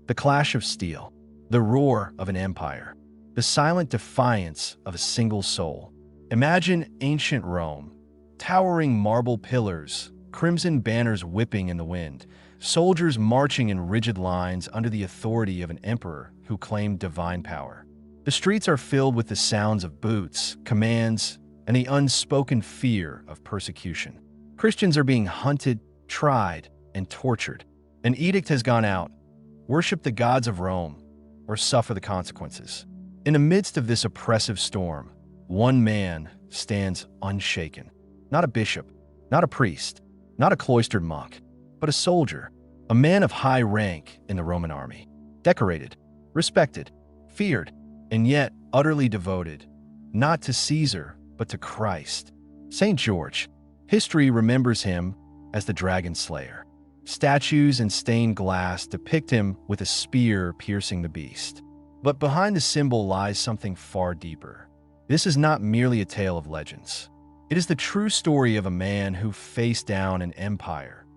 the clash of steel, the roar of an empire, the silent defiance of a single soul. Imagine ancient Rome, towering marble pillars, crimson banners whipping in the wind, soldiers marching in rigid lines under the authority of an emperor who claimed divine power. The streets are filled with the sounds of boots, commands, and the unspoken fear of persecution. Christians are being hunted, tried, and tortured. An edict has gone out: worship the gods of Rome or suffer the consequences. In the midst of this oppressive storm, one man stands unshaken. Not a bishop, not a priest, not a cloistered monk, but a soldier, a man of high rank in the Roman army, decorated, respected, feared, and yet utterly devoted, not to Caesar, but to Christ. St. George. History remembers him as the dragon slayer. Statues and stained glass depict him with a spear piercing the beast. But behind the symbol lies something far deeper. This is not merely a tale of legends. It is the true story of a man who faced down an empire,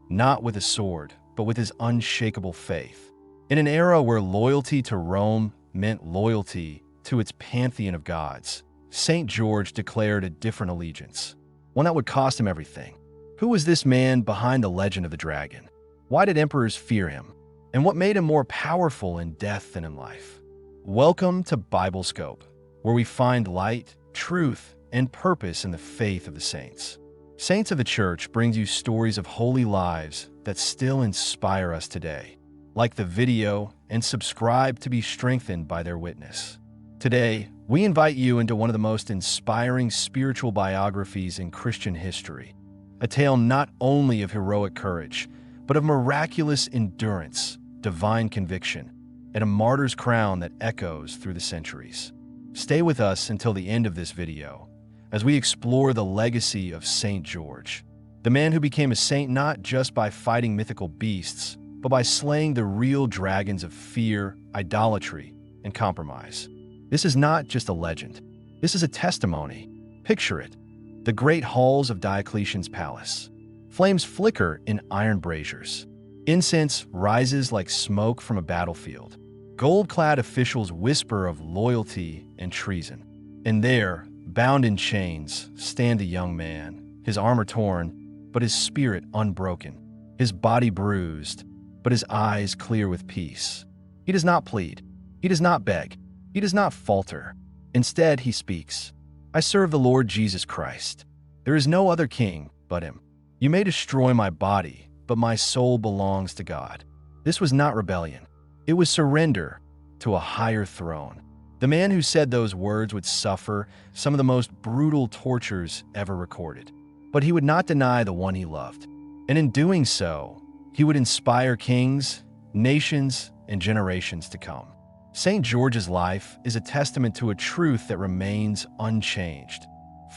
not with a sword, but with his unshakable faith. In an era where loyalty to Rome meant loyalty to its pantheon of gods, St. George declared a different allegiance, one that would cost him everything. Who was this man behind the legend of the dragon? Why did emperors fear him? And what made him more powerful in death than in life? Welcome to Biblescope, where we find light, truth, and purpose in the faith of the saints. Saints of the Church brings you stories of holy lives that still inspire us today. Like the video and subscribe to be strengthened by their witness. Today, we invite you into one of the most inspiring spiritual biographies in Christian history. A tale not only of heroic courage, but of miraculous endurance, divine conviction, and a martyr's crown that echoes through the centuries. Stay with us until the end of this video, as we explore the legacy of St. George, the man who became a saint not just by fighting mythical beasts, but by slaying the real dragons of fear, idolatry, and compromise. This is not just a legend. This is a testimony. Picture it. The great halls of Diocletian's palace. Flames flicker in iron braziers. Incense rises like smoke from a battlefield. Gold-clad officials whisper of loyalty and treason. And there, bound in chains, stand a young man, his armor torn, but his spirit unbroken, his body bruised, but his eyes clear with peace. He does not plead. He does not beg. He does not falter. Instead, he speaks, "I serve the Lord Jesus Christ. There is no other king but him. You may destroy my body, but my soul belongs to God." This was not rebellion. It was surrender to a higher throne. The man who said those words would suffer some of the most brutal tortures ever recorded. But he would not deny the one he loved. And in doing so, he would inspire kings, nations, and generations to come. St. George's life is a testament to a truth that remains unchanged.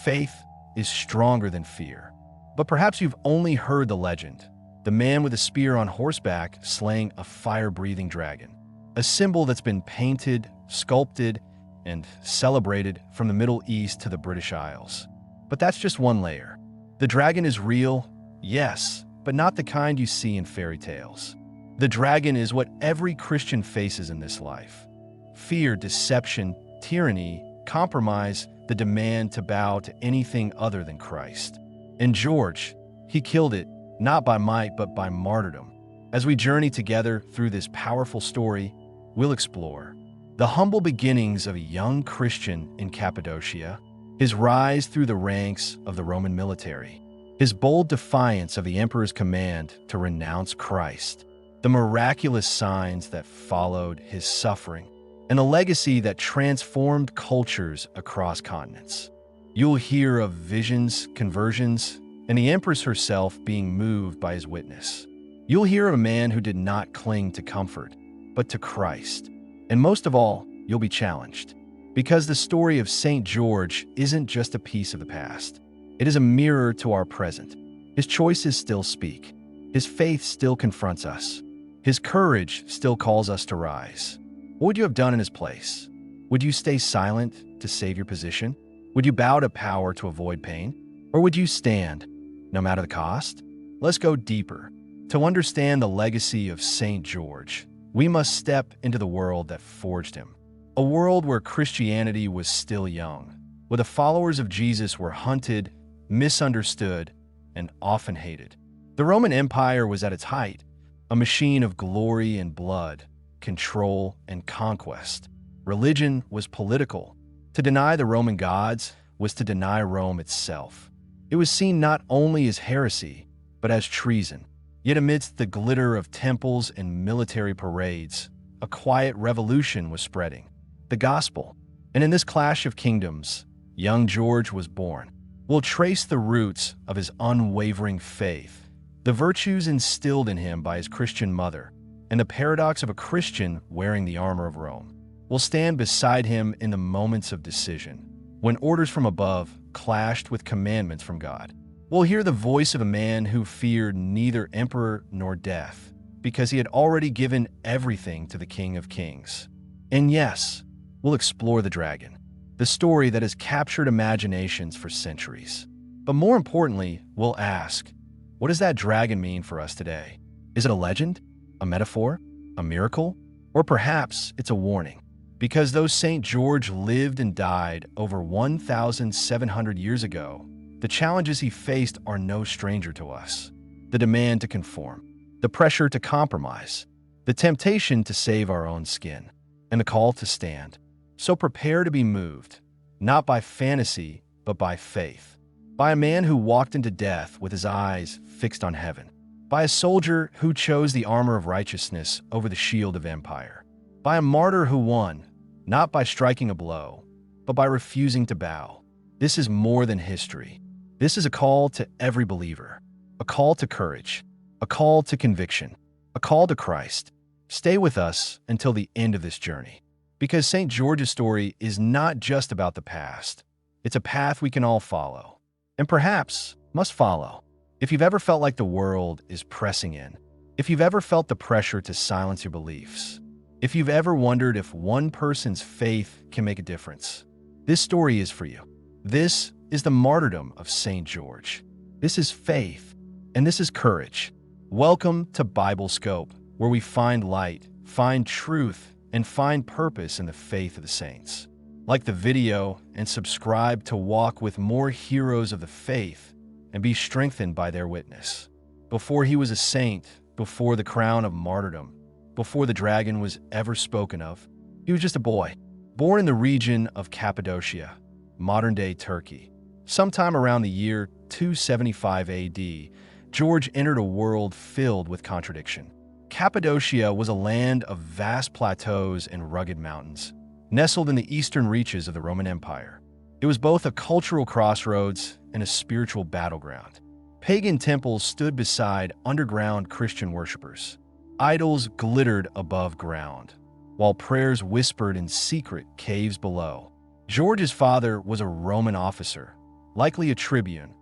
Faith is stronger than fear. But perhaps you've only heard the legend, the man with a spear on horseback slaying a fire-breathing dragon, a symbol that's been painted, sculpted, and celebrated from the Middle East to the British Isles. But that's just one layer. The dragon is real, yes, but not the kind you see in fairy tales. The dragon is what every Christian faces in this life. Fear, deception, tyranny, compromise, the demand to bow to anything other than Christ. And George, he killed it, not by might, but by martyrdom. As we journey together through this powerful story, we'll explore the humble beginnings of a young Christian in Cappadocia, his rise through the ranks of the Roman military, his bold defiance of the emperor's command to renounce Christ, the miraculous signs that followed his suffering, and a legacy that transformed cultures across continents. You'll hear of visions, conversions, and the empress herself being moved by his witness. You'll hear of a man who did not cling to comfort, but to Christ. And most of all, you'll be challenged, because the story of St. George isn't just a piece of the past. It is a mirror to our present. His choices still speak. His faith still confronts us. His courage still calls us to rise. What would you have done in his place? Would you stay silent to save your position? Would you bow to power to avoid pain? Or would you stand, no matter the cost? Let's go deeper. To understand the legacy of St. George, We must step into the world that forged him. A world where Christianity was still young, where the followers of Jesus were hunted, misunderstood, and often hated. The Roman Empire was at its height, a machine of glory and blood, control and conquest. Religion was political. To deny the Roman gods was to deny Rome itself. It was seen not only as heresy, but as treason. Yet amidst the glitter of temples and military parades, a quiet revolution was spreading, the gospel. And in this clash of kingdoms, young George was born. We'll trace the roots of his unwavering faith, the virtues instilled in him by his Christian mother, and the paradox of a Christian wearing the armor of Rome. We'll stand beside him in the moments of decision, when orders from above clashed with commandments from God. We'll hear the voice of a man who feared neither emperor nor death, because he had already given everything to the King of Kings. And yes, we'll explore the dragon, the story that has captured imaginations for centuries. But more importantly, we'll ask, what does that dragon mean for us today? Is it a legend, a metaphor, a miracle, or perhaps it's a warning? Because though St. George lived and died over 1,700 years ago, the challenges he faced are no stranger to us. The demand to conform, the pressure to compromise, the temptation to save our own skin, and the call to stand. So prepare to be moved, not by fantasy, but by faith. By a man who walked into death with his eyes fixed on heaven. By a soldier who chose the armor of righteousness over the shield of empire. By a martyr who won, not by striking a blow, but by refusing to bow. This is more than history. This is a call to every believer, a call to courage, a call to conviction, a call to Christ. Stay with us until the end of this journey, because St. George's story is not just about the past. It's a path we can all follow, and perhaps must follow. If you've ever felt like the world is pressing in, if you've ever felt the pressure to silence your beliefs, if you've ever wondered if one person's faith can make a difference, this story is for you. This is the martyrdom of St. George. This is faith, and this is courage. Welcome to Biblescope, where we find light, find truth, and find purpose in the faith of the saints. Like the video and subscribe to walk with more heroes of the faith and be strengthened by their witness. Before he was a saint, before the crown of martyrdom, before the dragon was ever spoken of, he was just a boy, born in the region of Cappadocia, modern-day Turkey. Sometime around the year 275 AD, George entered a world filled with contradiction. Cappadocia was a land of vast plateaus and rugged mountains, nestled in the eastern reaches of the Roman Empire. It was both a cultural crossroads and a spiritual battleground. Pagan temples stood beside underground Christian worshippers. Idols glittered above ground, while prayers whispered in secret caves below. George's father was a Roman officer, likely a tribune,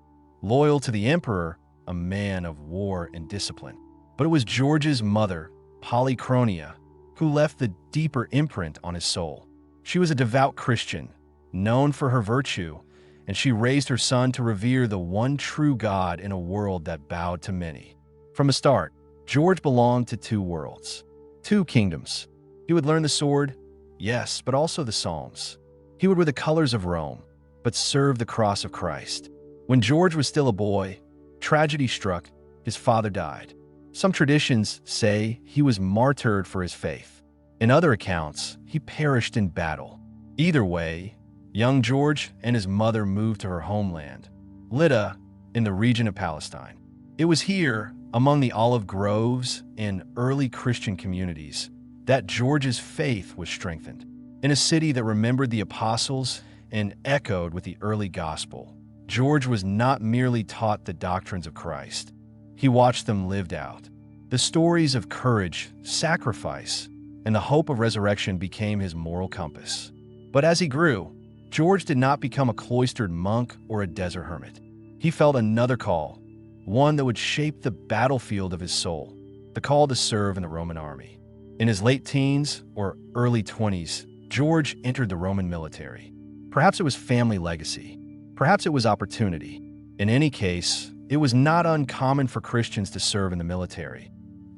loyal to the emperor, a man of war and discipline. But it was George's mother, Polychronia, who left the deeper imprint on his soul. She was a devout Christian, known for her virtue, and she raised her son to revere the one true God in a world that bowed to many. From the start, George belonged to two worlds, two kingdoms. He would learn the sword, yes, but also the Psalms. He would wear the colors of Rome, but serve the cross of Christ. When George was still a boy, tragedy struck. His father died. Some traditions say he was martyred for his faith. In other accounts, he perished in battle. Either way, young George and his mother moved to her homeland, Lydda, in the region of Palestine. It was here, among the olive groves and early Christian communities, that George's faith was strengthened. In a city that remembered the apostles and echoed with the early gospel, George was not merely taught the doctrines of Christ. He watched them lived out. The stories of courage, sacrifice, and the hope of resurrection became his moral compass. But as he grew, George did not become a cloistered monk or a desert hermit. He felt another call, one that would shape the battlefield of his soul, the call to serve in the Roman army. In his late teens or early 20s, George entered the Roman military. Perhaps it was family legacy. Perhaps it was opportunity. In any case, it was not uncommon for Christians to serve in the military,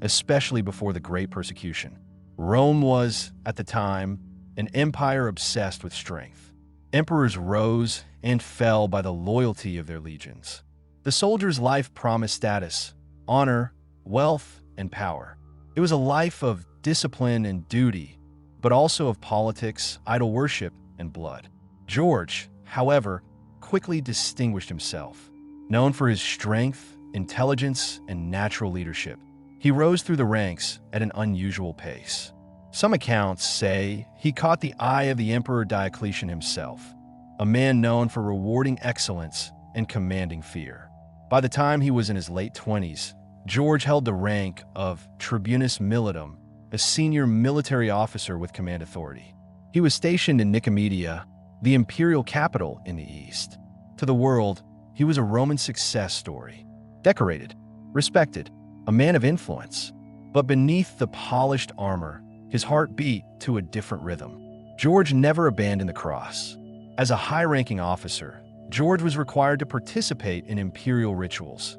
especially before the Great Persecution. Rome was, at the time, an empire obsessed with strength. Emperors rose and fell by the loyalty of their legions. The soldier's life promised status, honor, wealth, and power. It was a life of discipline and duty, but also of politics, idol worship, and blood. George, however, quickly distinguished himself. Known for his strength, intelligence, and natural leadership, he rose through the ranks at an unusual pace. Some accounts say he caught the eye of the Emperor Diocletian himself, a man known for rewarding excellence and commanding fear. By the time he was in his late 20s, George held the rank of Tribunus Militum, a senior military officer with command authority. He was stationed in Nicomedia, the imperial capital in the east. To the world, he was a Roman success story. Decorated, respected, a man of influence. But beneath the polished armor, his heart beat to a different rhythm. George never abandoned the cross. As a high-ranking officer, George was required to participate in imperial rituals,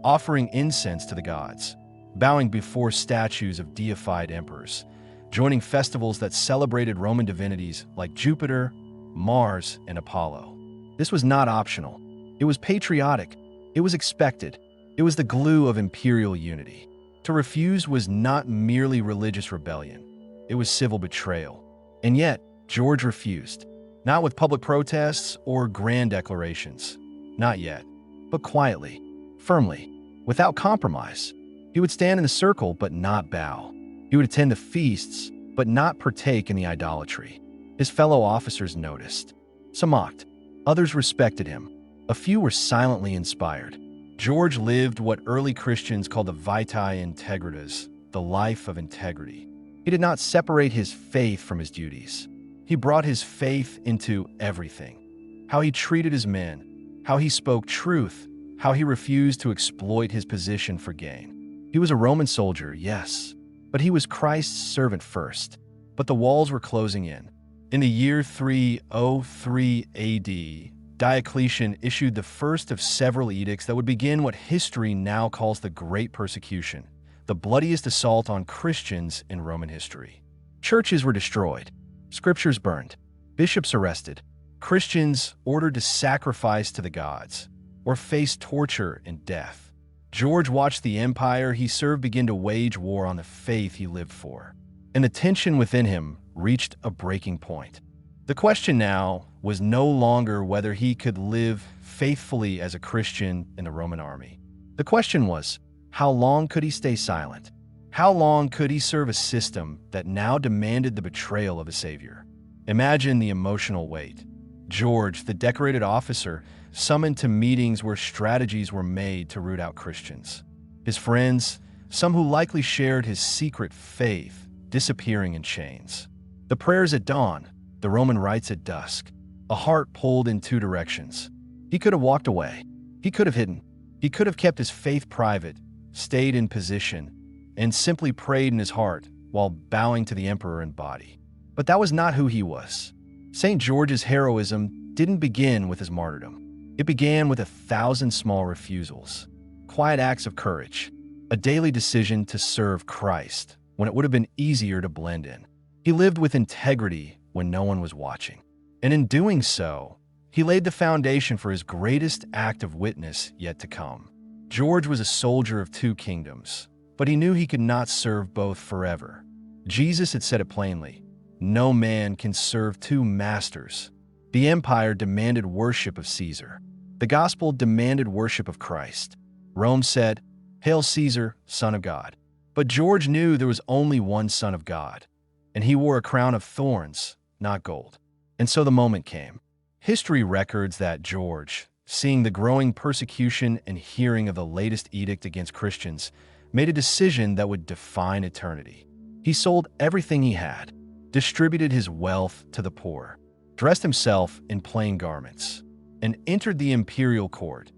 offering incense to the gods, bowing before statues of deified emperors, joining festivals that celebrated Roman divinities like Jupiter, Mars, and Apollo. This was not optional. It was patriotic. It was expected. It was the glue of imperial unity. To refuse was not merely religious rebellion. It was civil betrayal. And yet, George refused. Not with public protests or grand declarations. Not yet. But quietly, firmly, without compromise. He would stand in the circle but not bow. He would attend the feasts but not partake in the idolatry. His fellow officers noticed. Some mocked. Others respected him. A few were silently inspired. George lived what early Christians called the vitae integritas, the life of integrity. He did not separate his faith from his duties. He brought his faith into everything. How he treated his men, how he spoke truth, how he refused to exploit his position for gain. He was a Roman soldier, yes, but he was Christ's servant first. But the walls were closing in. In the year 303 AD, Diocletian issued the first of several edicts that would begin what history now calls the Great Persecution, the bloodiest assault on Christians in Roman history. Churches were destroyed, scriptures burned, bishops arrested, Christians ordered to sacrifice to the gods or face torture and death. George watched the empire he served begin to wage war on the faith he lived for, and the tension within him reached a breaking point. The question now was no longer whether he could live faithfully as a Christian in the Roman army. The question was, how long could he stay silent? How long could he serve a system that now demanded the betrayal of a savior? Imagine the emotional weight. George, the decorated officer, summoned to meetings where strategies were made to root out Christians. His friends, some who likely shared his secret faith, disappearing in chains. The prayers at dawn, the Roman rites at dusk. A heart pulled in two directions. He could have walked away. He could have hidden. He could have kept his faith private, stayed in position, and simply prayed in his heart while bowing to the emperor in body. But that was not who he was. St. George's heroism didn't begin with his martyrdom. It began with 1,000 small refusals, quiet acts of courage, a daily decision to serve Christ when it would have been easier to blend in. He lived with integrity when no one was watching. And in doing so, he laid the foundation for his greatest act of witness yet to come. George was a soldier of two kingdoms, but he knew he could not serve both forever. Jesus had said it plainly, no man can serve two masters. The empire demanded worship of Caesar. The gospel demanded worship of Christ. Rome said, "Hail Caesar, Son of God." But George knew there was only one Son of God, and he wore a crown of thorns, not gold. And so the moment came. History records that George, seeing the growing persecution and hearing of the latest edict against Christians, made a decision that would define eternity. He sold everything he had, distributed his wealth to the poor, dressed himself in plain garments, and entered the imperial court,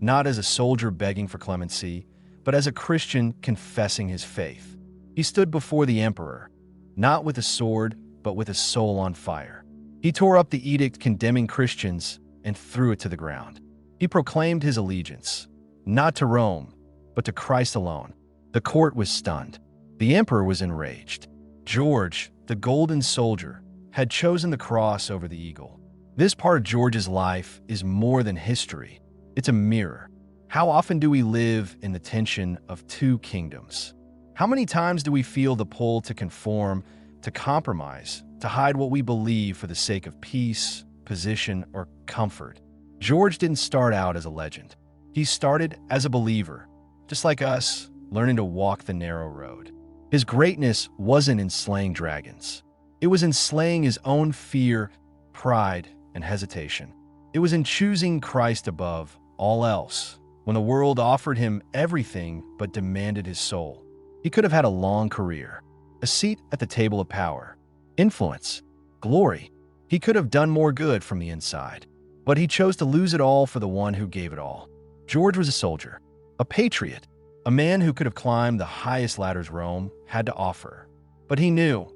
not as a soldier begging for clemency, but as a Christian confessing his faith. He stood before the emperor, not with a sword, but with a soul on fire. He tore up the edict condemning Christians and threw it to the ground. He proclaimed his allegiance, not to Rome, but to Christ alone. The court was stunned. The emperor was enraged. George, the golden soldier, had chosen the cross over the eagle. This part of George's life is more than history. It's a mirror. How often do we live in the tension of two kingdoms? How many times do we feel the pull to conform, to compromise, to hide what we believe for the sake of peace, position, or comfort? George didn't start out as a legend. He started as a believer, just like us, learning to walk the narrow road. His greatness wasn't in slaying dragons. It was in slaying his own fear, pride, and hesitation. It was in choosing Christ above all else when the world offered him everything but demanded his soul. He could have had a long career, a seat at the table of power, influence, glory. He could have done more good from the inside, but he chose to lose it all for the one who gave it all. George was a soldier, a patriot, a man who could have climbed the highest ladders Rome had to offer. But he knew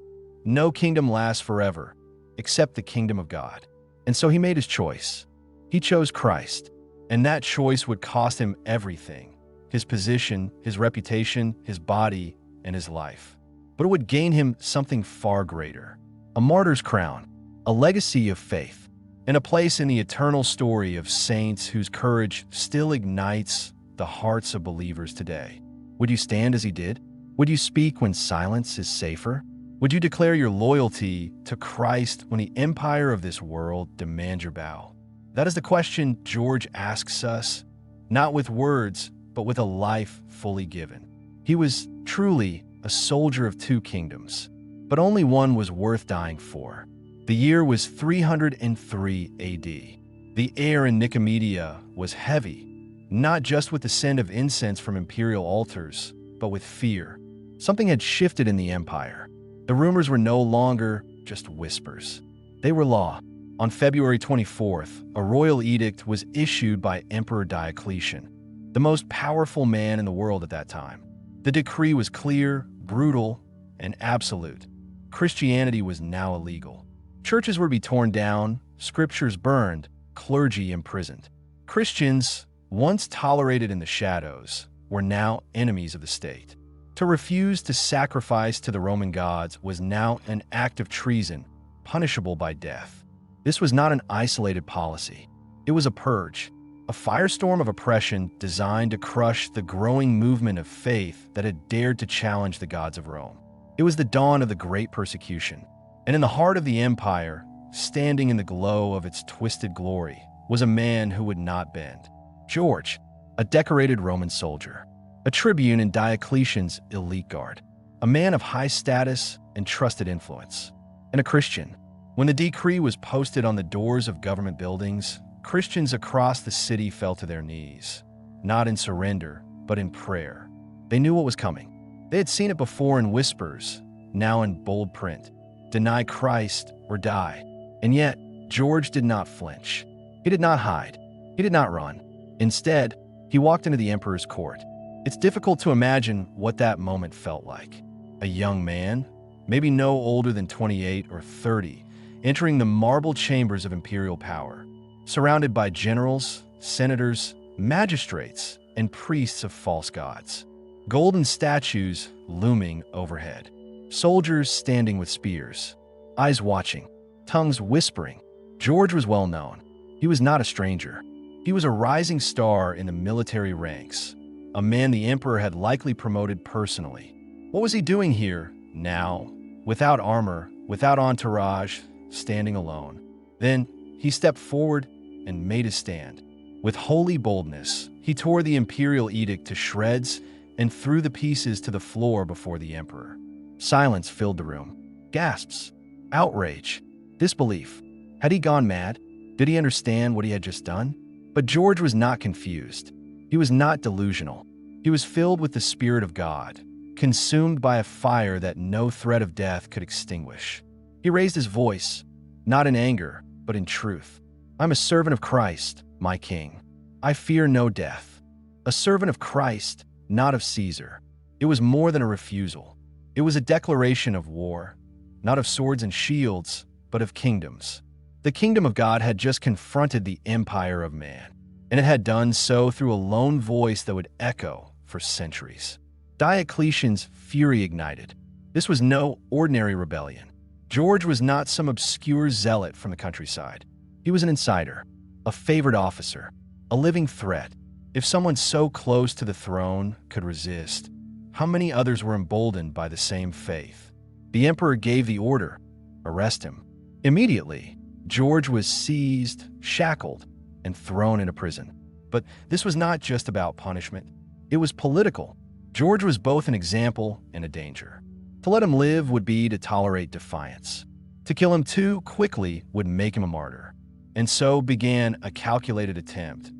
no kingdom lasts forever except the kingdom of God. And so he made his choice. He chose Christ, and that choice would cost him everything: his position, his reputation, his body, and his life. But it would gain him something far greater: a martyr's crown, a legacy of faith, and a place in the eternal story of saints whose courage still ignites the hearts of believers today. Would you stand as he did? Would you speak when silence is safer? Would you declare your loyalty to Christ when the empire of this world demands your bow? That is the question George asks us, not with words, but with a life fully given. He was truly a soldier of two kingdoms, but only one was worth dying for. The year was 303 AD. The air in Nicomedia was heavy, not just with the scent of incense from imperial altars, but with fear. Something had shifted in the empire. The rumors were no longer just whispers. They were law. On February 24th, a royal edict was issued by Emperor Diocletian, the most powerful man in the world at that time. The decree was clear, brutal, and absolute. Christianity was now illegal. Churches were to be torn down, scriptures burned, clergy imprisoned. Christians, once tolerated in the shadows, were now enemies of the state. To refuse to sacrifice to the Roman gods was now an act of treason, punishable by death. This was not an isolated policy. It was a purge, a firestorm of oppression designed to crush the growing movement of faith that had dared to challenge the gods of Rome. It was the dawn of the Great Persecution, and in the heart of the empire, standing in the glow of its twisted glory, was a man who would not bend. George, a decorated Roman soldier, a tribune in Diocletian's elite guard, a man of high status and trusted influence, and a Christian. When the decree was posted on the doors of government buildings, Christians across the city fell to their knees, not in surrender, but in prayer. They knew what was coming. They had seen it before in whispers, now in bold print: deny Christ or die. And yet, George did not flinch. He did not hide. He did not run. Instead, he walked into the emperor's court. It's difficult to imagine what that moment felt like. A young man, maybe no older than 28 or 30, entering the marble chambers of imperial power, surrounded by generals, senators, magistrates, and priests of false gods. Golden statues looming overhead. Soldiers standing with spears, eyes watching, tongues whispering. George was well known. He was not a stranger. He was a rising star in the military ranks, a man the emperor had likely promoted personally. What was he doing here, now, without armor, without entourage, standing alone? Then he stepped forward and made his stand. With holy boldness, he tore the imperial edict to shreds and threw the pieces to the floor before the emperor. Silence filled the room. Gasps, outrage, disbelief. Had he gone mad? Did he understand what he had just done? But George was not confused. He was not delusional. He was filled with the Spirit of God, consumed by a fire that no threat of death could extinguish. He raised his voice, not in anger, but in truth. I'm a servant of Christ, my King. I fear no death. A servant of Christ, not of Caesar. It was more than a refusal. It was a declaration of war, not of swords and shields, but of kingdoms. The kingdom of God had just confronted the empire of man, and it had done so through a lone voice that would echo for centuries. Diocletian's fury ignited. This was no ordinary rebellion. George was not some obscure zealot from the countryside. He was an insider, a favored officer, a living threat. If someone so close to the throne could resist, how many others were emboldened by the same faith? The emperor gave the order, arrest him. Immediately, George was seized, shackled, and thrown into prison. But this was not just about punishment. It was political. George was both an example and a danger. To let him live would be to tolerate defiance. To kill him too quickly would make him a martyr. And so began a calculated attempt,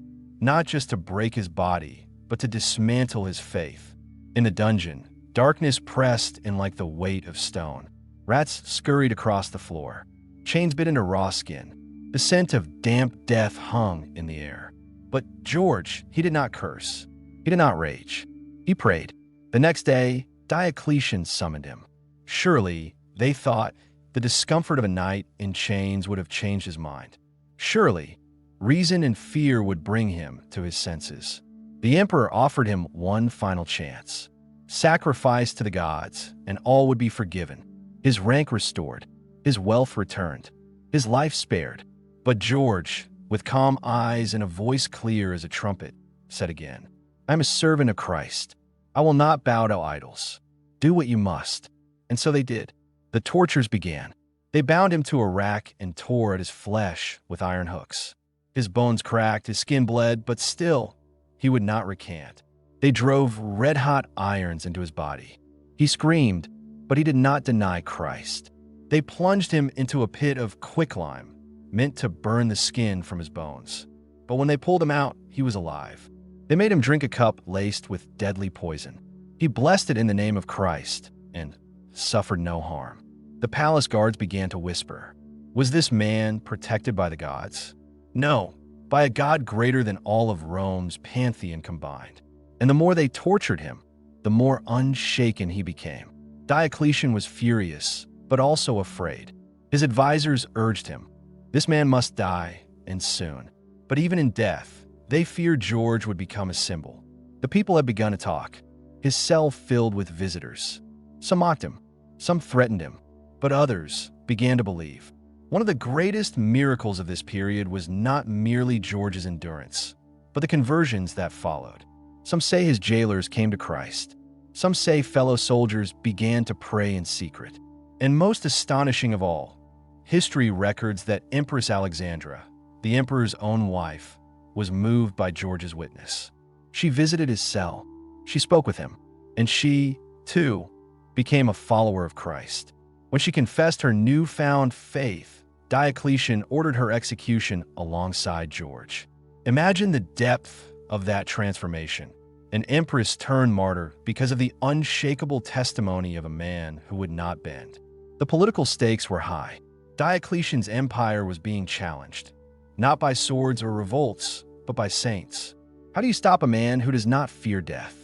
not just to break his body, but to dismantle his faith. In the dungeon, darkness pressed in like the weight of stone. Rats scurried across the floor. Chains bit into raw skin. The scent of damp death hung in the air. But George, he did not curse. He did not rage. He prayed. The next day, Diocletian summoned him. Surely, they thought, the discomfort of a night in chains would have changed his mind. Surely, reason and fear would bring him to his senses. The emperor offered him one final chance. Sacrifice to the gods, and all would be forgiven. His rank restored, his wealth returned, his life spared. But George, with calm eyes and a voice clear as a trumpet, said again, I am a servant of Christ. I will not bow to idols. Do what you must. And so they did. The tortures began. They bound him to a rack and tore at his flesh with iron hooks. His bones cracked, his skin bled, but still, he would not recant. They drove red-hot irons into his body. He screamed, but he did not deny Christ. They plunged him into a pit of quicklime, meant to burn the skin from his bones. But when they pulled him out, he was alive. They made him drink a cup laced with deadly poison. He blessed it in the name of Christ and suffered no harm. The palace guards began to whisper, was this man protected by the gods? No, by a god greater than all of Rome's pantheon combined. And the more they tortured him, the more unshaken he became. Diocletian was furious, but also afraid. His advisors urged him, this man must die, and soon. But even in death, they feared George would become a symbol. The people had begun to talk. His cell filled with visitors. Some mocked him, some threatened him, but others began to believe. One of the greatest miracles of this period was not merely George's endurance, but the conversions that followed. Some say his jailers came to Christ. Some say fellow soldiers began to pray in secret. And most astonishing of all, history records that Empress Alexandra, the emperor's own wife, was moved by George's witness. She visited his cell. She spoke with him, and she, too, became a follower of Christ. When she confessed her newfound faith, Diocletian ordered her execution alongside George. Imagine the depth of that transformation. An empress turned martyr because of the unshakable testimony of a man who would not bend. The political stakes were high. Diocletian's empire was being challenged, not by swords or revolts, but by saints. How do you stop a man who does not fear death?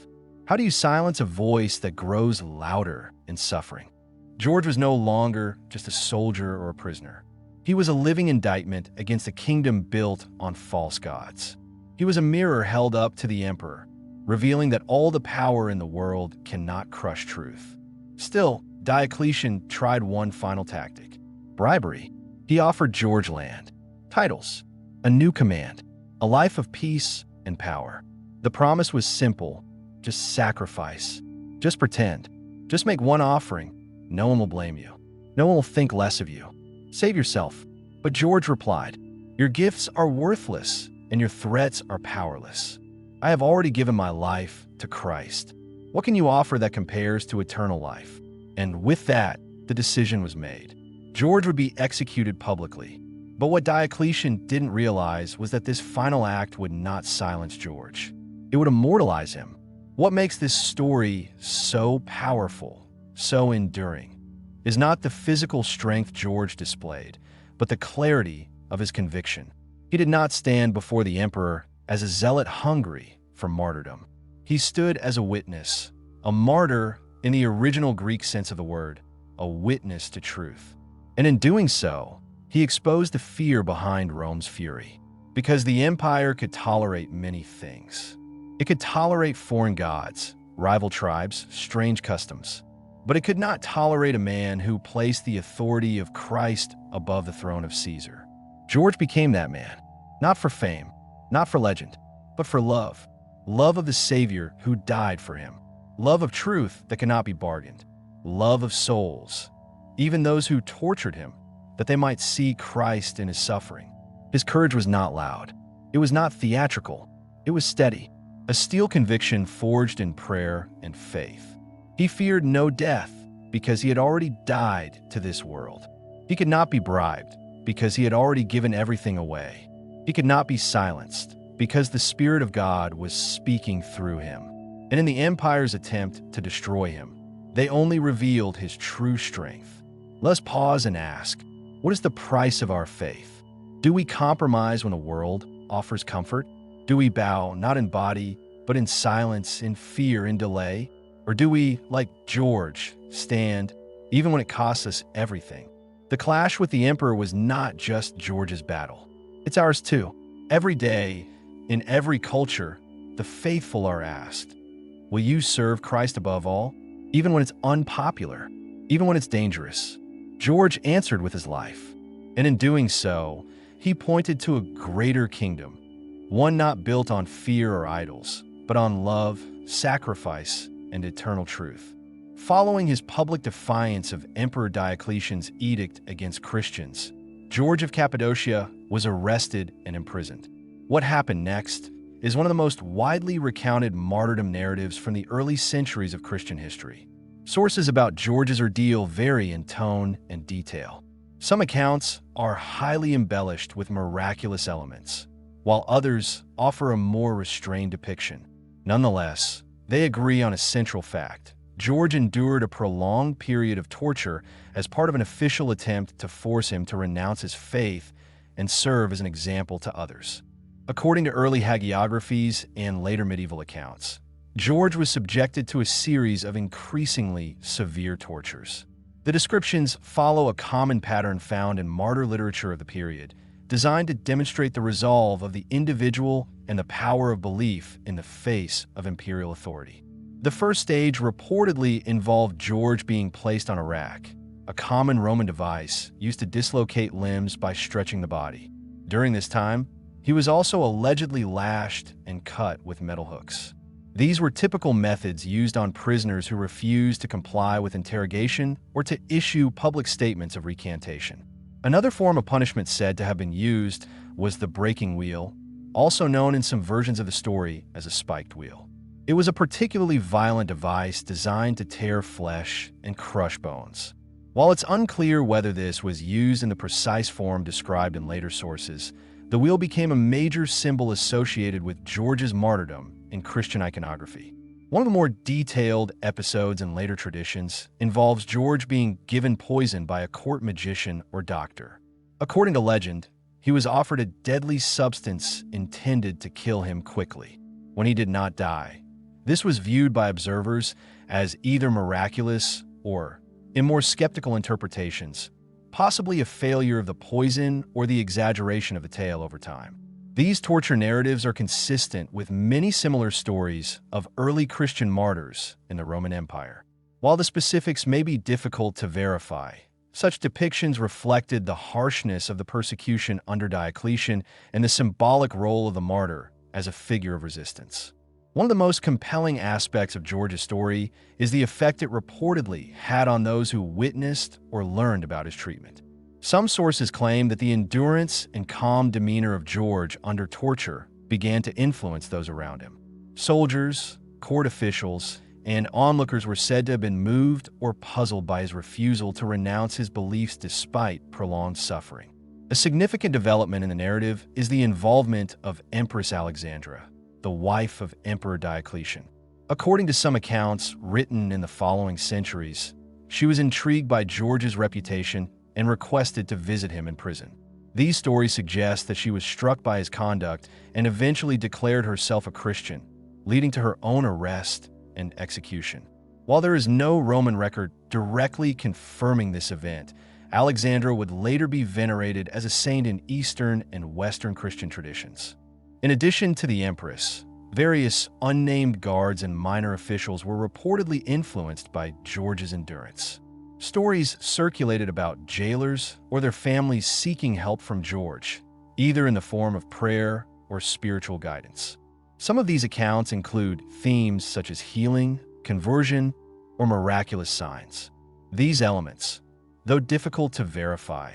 How do you silence a voice that grows louder in suffering? George was no longer just a soldier or a prisoner. He was a living indictment against a kingdom built on false gods. He was a mirror held up to the emperor, revealing that all the power in the world cannot crush truth. Still, Diocletian tried one final tactic: bribery. He offered George land, titles, a new command, a life of peace and power. The promise was simple: just sacrifice, just pretend, just make one offering. No one will blame you. No one will think less of you. Save yourself. But George replied, your gifts are worthless and your threats are powerless. I have already given my life to Christ. What can you offer that compares to eternal life? And with that, the decision was made. George would be executed publicly. But what Diocletian didn't realize was that this final act would not silence George. It would immortalize him. What makes this story so powerful, so enduring, is not the physical strength George displayed, but the clarity of his conviction. He did not stand before the emperor as a zealot hungry for martyrdom. He stood as a witness, a martyr in the original Greek sense of the word, a witness to truth. And in doing so, he exposed the fear behind Rome's fury. Because the empire could tolerate many things. It could tolerate foreign gods, rival tribes, strange customs. but it could not tolerate a man who placed the authority of Christ above the throne of Caesar. George became that man, not for fame, not for legend, but for love. Love of the Savior who died for him. Love of truth that cannot be bargained. Love of souls, even those who tortured him, that they might see Christ in his suffering. His courage was not loud. It was not theatrical. It was steady, a steel conviction forged in prayer and faith. He feared no death because he had already died to this world. He could not be bribed because he had already given everything away. He could not be silenced because the Spirit of God was speaking through him. And in the empire's attempt to destroy him, they only revealed his true strength. Let us pause and ask, what is the price of our faith? Do we compromise when the world offers comfort? Do we bow, not in body, but in silence, in fear, in delay? Or do we, like George, stand, even when it costs us everything? The clash with the emperor was not just George's battle. It's ours too. Every day, in every culture, the faithful are asked, will you serve Christ above all, even when it's unpopular, even when it's dangerous? George answered with his life, and in doing so, he pointed to a greater kingdom, one not built on fear or idols, but on love, sacrifice, and eternal truth. Following his public defiance of Emperor Diocletian's edict against Christians, George of Cappadocia was arrested and imprisoned. What happened next is one of the most widely recounted martyrdom narratives from the early centuries of Christian history. Sources about George's ordeal vary in tone and detail. Some accounts are highly embellished with miraculous elements, while others offer a more restrained depiction. Nonetheless, they agree on a central fact. George endured a prolonged period of torture as part of an official attempt to force him to renounce his faith and serve as an example to others. According to early hagiographies and later medieval accounts, George was subjected to a series of increasingly severe tortures. The descriptions follow a common pattern found in martyr literature of the period, designed to demonstrate the resolve of the individual and the power of belief in the face of imperial authority. The first stage reportedly involved George being placed on a rack, a common Roman device used to dislocate limbs by stretching the body. During this time, he was also allegedly lashed and cut with metal hooks. These were typical methods used on prisoners who refused to comply with interrogation or to issue public statements of recantation. Another form of punishment said to have been used was the breaking wheel, also known in some versions of the story as a spiked wheel. It was a particularly violent device designed to tear flesh and crush bones. While it's unclear whether this was used in the precise form described in later sources, the wheel became a major symbol associated with George's martyrdom in Christian iconography. One of the more detailed episodes in later traditions involves George being given poison by a court magician or doctor. According to legend, he was offered a deadly substance intended to kill him quickly. When he did not die, this was viewed by observers as either miraculous or, in more skeptical interpretations, possibly a failure of the poison or the exaggeration of the tale over time. These torture narratives are consistent with many similar stories of early Christian martyrs in the Roman Empire. While the specifics may be difficult to verify, such depictions reflected the harshness of the persecution under Diocletian and the symbolic role of the martyr as a figure of resistance. One of the most compelling aspects of George's story is the effect it reportedly had on those who witnessed or learned about his treatment. Some sources claim that the endurance and calm demeanor of George under torture began to influence those around him. Soldiers, court officials, and onlookers were said to have been moved or puzzled by his refusal to renounce his beliefs despite prolonged suffering. A significant development in the narrative is the involvement of Empress Alexandra, the wife of Emperor Diocletian. According to some accounts written in the following centuries, she was intrigued by George's reputation and requested to visit him in prison. These stories suggest that she was struck by his conduct and eventually declared herself a Christian, leading to her own arrest and execution. While there is no Roman record directly confirming this event, Alexandra would later be venerated as a saint in Eastern and Western Christian traditions. In addition to the empress, Various unnamed guards and minor officials were reportedly influenced by George's endurance. Stories circulated about jailers or their families seeking help from George, either in the form of prayer or spiritual guidance. Some of these accounts include themes such as healing, conversion, or miraculous signs. These elements, though difficult to verify,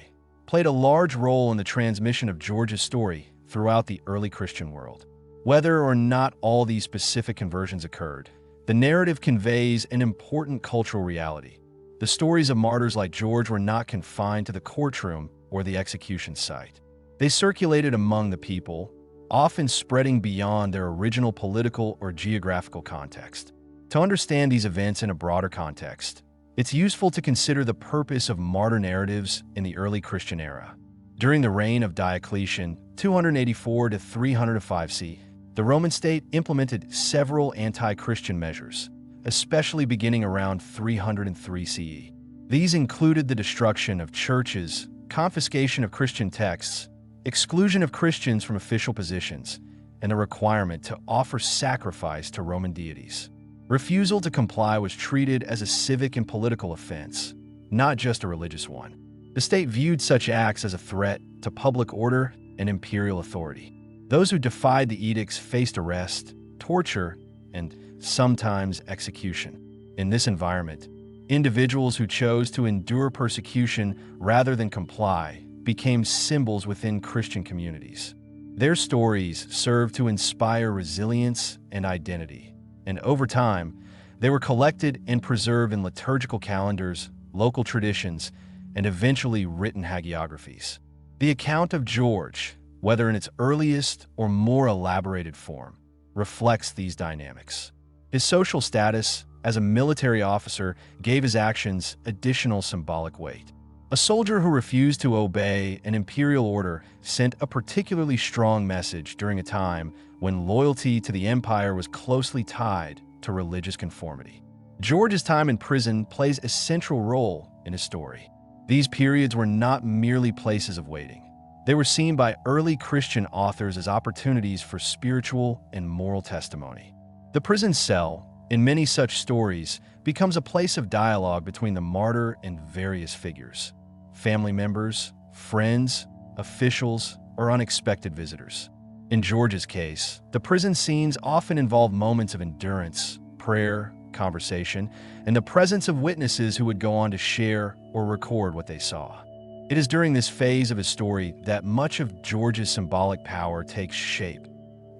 played a large role in the transmission of George's story throughout the early Christian world. Whether or not all these specific conversions occurred, the narrative conveys an important cultural reality. The stories of martyrs like George were not confined to the courtroom or the execution site. They circulated among the people, often spreading beyond their original political or geographical context. To understand these events in a broader context, it's useful to consider the purpose of martyr narratives in the early Christian era. During the reign of Diocletian, 284 to 305 CE, the Roman state implemented several anti-Christian measures, especially beginning around 303 CE. These included the destruction of churches, confiscation of Christian texts, exclusion of Christians from official positions, and the requirement to offer sacrifice to Roman deities. Refusal to comply was treated as a civic and political offense, not just a religious one. The state viewed such acts as a threat to public order and imperial authority. Those who defied the edicts faced arrest, torture, and sometimes execution. In this environment, individuals who chose to endure persecution rather than comply became symbols within Christian communities. Their stories served to inspire resilience and identity, and over time, they were collected and preserved in liturgical calendars, local traditions, and eventually written hagiographies. The account of George, whether in its earliest or more elaborated form, reflects these dynamics. His social status as a military officer gave his actions additional symbolic weight. A soldier who refused to obey an imperial order sent a particularly strong message during a time when loyalty to the empire was closely tied to religious conformity. George's time in prison plays a central role in his story. These periods were not merely places of waiting. They were seen by early Christian authors as opportunities for spiritual and moral testimony. The prison cell, in many such stories, becomes a place of dialogue between the martyr and various figures: family members, friends, officials, or unexpected visitors. In George's case, the prison scenes often involve moments of endurance, prayer, conversation, and the presence of witnesses who would go on to share or record what they saw. It is during this phase of his story that much of George's symbolic power takes shape,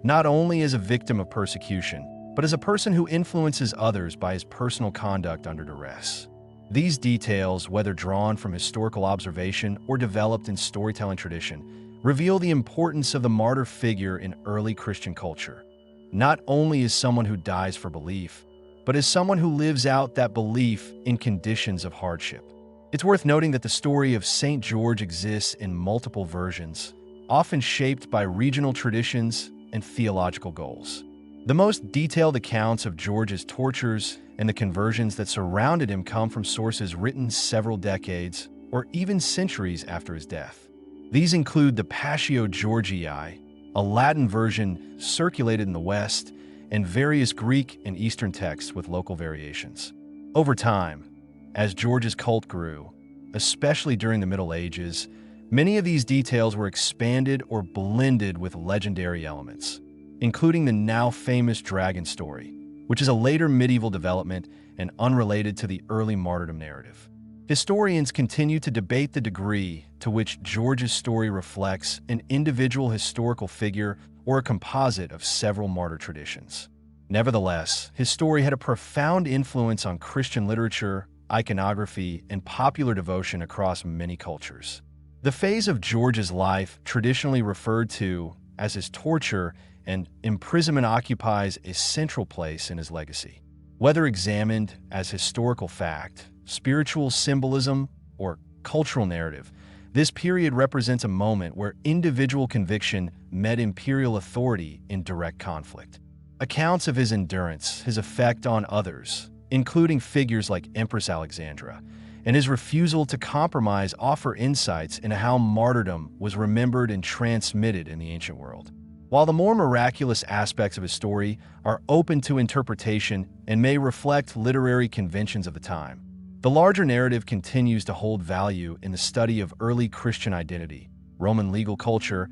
not only as a victim of persecution, but as a person who influences others by his personal conduct under duress. These details, whether drawn from historical observation or developed in storytelling tradition, reveal the importance of the martyr figure in early Christian culture, not only as someone who dies for belief, but as someone who lives out that belief in conditions of hardship. It's worth noting that the story of St. George exists in multiple versions, often shaped by regional traditions and theological goals. The most detailed accounts of George's tortures and the conversions that surrounded him come from sources written several decades or even centuries after his death. These include the Passio Georgii, a Latin version circulated in the West, and various Greek and Eastern texts with local variations. Over time, as George's cult grew, especially during the Middle Ages, many of these details were expanded or blended with legendary elements, including the now famous dragon story, which is a later medieval development and unrelated to the early martyrdom narrative. Historians continue to debate the degree to which George's story reflects an individual historical figure or a composite of several martyr traditions. Nevertheless, his story had a profound influence on Christian literature, iconography, and popular devotion across many cultures. The phase of George's life, traditionally referred to as his torture and imprisonment, occupies a central place in his legacy. Whether examined as historical fact, spiritual symbolism, or cultural narrative, this period represents a moment where individual conviction met imperial authority in direct conflict. Accounts of his endurance, his effect on others, including figures like Empress Alexandra, and his refusal to compromise offer insights into how martyrdom was remembered and transmitted in the ancient world. While the more miraculous aspects of his story are open to interpretation and may reflect literary conventions of the time, the larger narrative continues to hold value in the study of early Christian identity, Roman legal culture,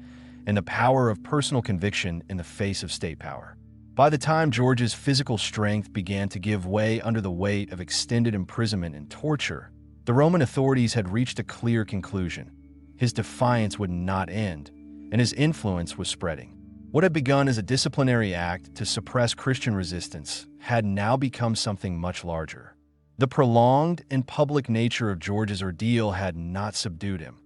and the power of personal conviction in the face of state power. By the time George's physical strength began to give way under the weight of extended imprisonment and torture, the Roman authorities had reached a clear conclusion. His defiance would not end, and his influence was spreading. What had begun as a disciplinary act to suppress Christian resistance had now become something much larger. The prolonged and public nature of George's ordeal had not subdued him.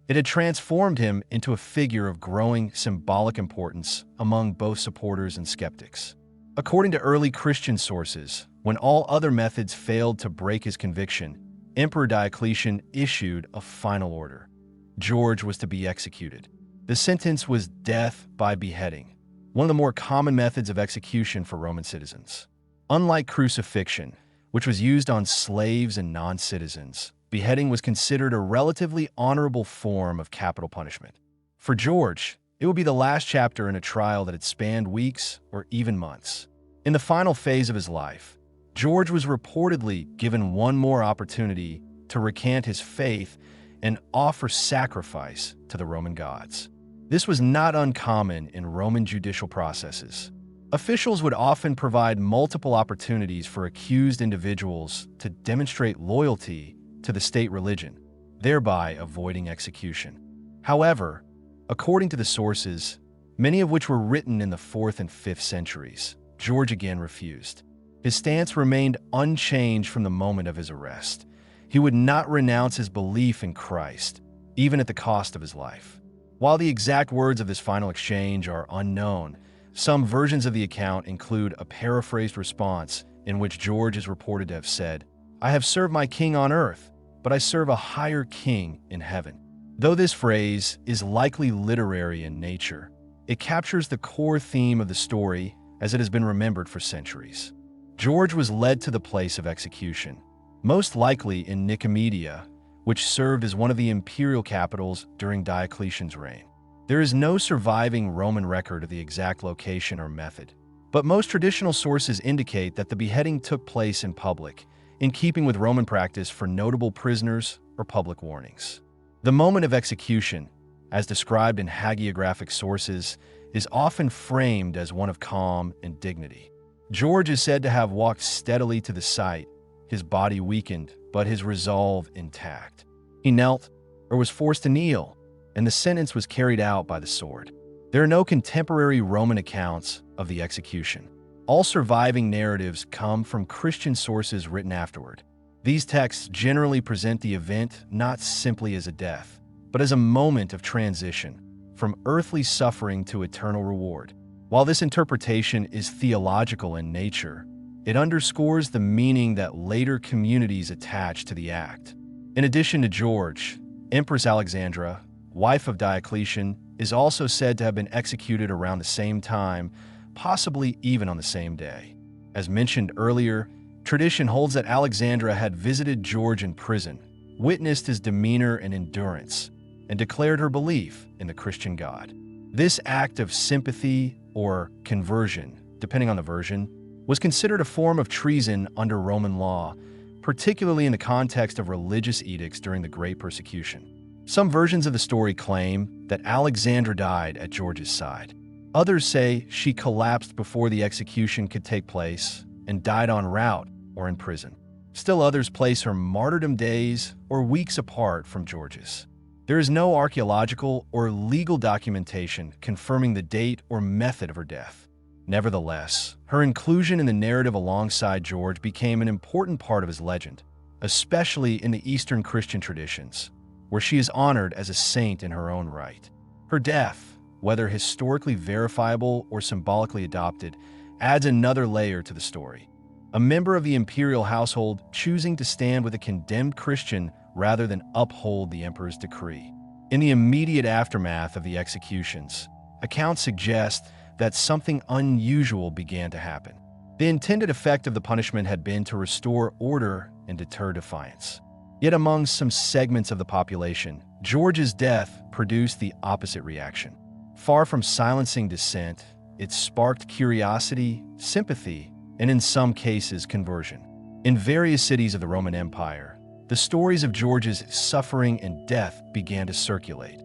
It had transformed him into a figure of growing symbolic importance among both supporters and skeptics. According to early Christian sources, when all other methods failed to break his conviction, Emperor Diocletian issued a final order. George was to be executed. The sentence was death by beheading, one of the more common methods of execution for Roman citizens. Unlike crucifixion, which was used on slaves and non-citizens, beheading was considered a relatively honorable form of capital punishment. For George, it would be the last chapter in a trial that had spanned weeks or even months. In the final phase of his life, George was reportedly given one more opportunity to recant his faith and offer sacrifice to the Roman gods. This was not uncommon in Roman judicial processes. Officials would often provide multiple opportunities for accused individuals to demonstrate loyalty to the state religion, thereby avoiding execution. However, according to the sources, many of which were written in the 4th and 5th centuries, George again refused. His stance remained unchanged from the moment of his arrest. He would not renounce his belief in Christ, even at the cost of his life. While the exact words of this final exchange are unknown, some versions of the account include a paraphrased response in which George is reported to have said, "I have served my king on earth, but I serve a higher king in heaven." Though this phrase is likely literary in nature, it captures the core theme of the story as it has been remembered for centuries. George was led to the place of execution, most likely in Nicomedia, which served as one of the imperial capitals during Diocletian's reign. There is no surviving Roman record of the exact location or method, but most traditional sources indicate that the beheading took place in public, in keeping with Roman practice for notable prisoners or public warnings. The moment of execution, as described in hagiographic sources, is often framed as one of calm and dignity. George is said to have walked steadily to the site, his body weakened, but his resolve intact. He knelt, or was forced to kneel, and the sentence was carried out by the sword. There are no contemporary Roman accounts of the execution. All surviving narratives come from Christian sources written afterward. These texts generally present the event not simply as a death, but as a moment of transition, from earthly suffering to eternal reward. While this interpretation is theological in nature, it underscores the meaning that later communities attach to the act. In addition to George, Empress Alexandra, wife of Diocletian, is also said to have been executed around the same time, possibly even on the same day. As mentioned earlier, tradition holds that Alexandra had visited George in prison, witnessed his demeanor and endurance, and declared her belief in the Christian God. This act of sympathy or conversion, depending on the version, was considered a form of treason under Roman law, particularly in the context of religious edicts during the Great Persecution. Some versions of the story claim that Alexandra died at George's side. Others say she collapsed before the execution could take place and died en route or in prison. Still others place her martyrdom days or weeks apart from George's. There is no archaeological or legal documentation confirming the date or method of her death. Nevertheless, her inclusion in the narrative alongside George became an important part of his legend, especially in the Eastern Christian traditions, where she is honored as a saint in her own right. Her death, whether historically verifiable or symbolically adopted, adds another layer to the story. A member of the imperial household choosing to stand with a condemned Christian rather than uphold the emperor's decree. In the immediate aftermath of the executions, accounts suggest that something unusual began to happen. The intended effect of the punishment had been to restore order and deter defiance. Yet among some segments of the population, George's death produced the opposite reaction. Far from silencing dissent, it sparked curiosity, sympathy, and in some cases, conversion. In various cities of the Roman Empire, the stories of George's suffering and death began to circulate,